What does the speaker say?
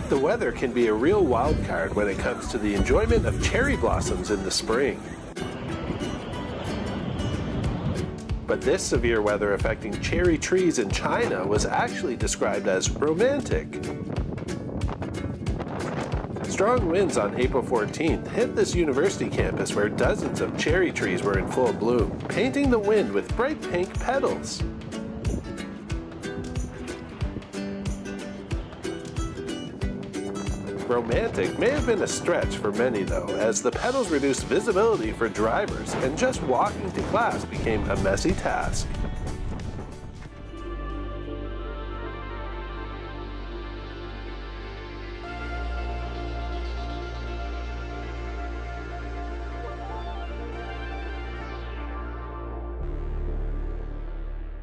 the weather can be a real wild card when it comes to the enjoyment of cherry blossoms in the spring. But this severe weather affecting cherry trees in China was actually described as romantic. Strong winds on April 14th hit this university campus where dozens of cherry trees were in full bloom, painting the wind with bright pink petals. Romantic may have been a stretch for many though, as the petals reduced visibility for drivers and just walking to class became a messy task.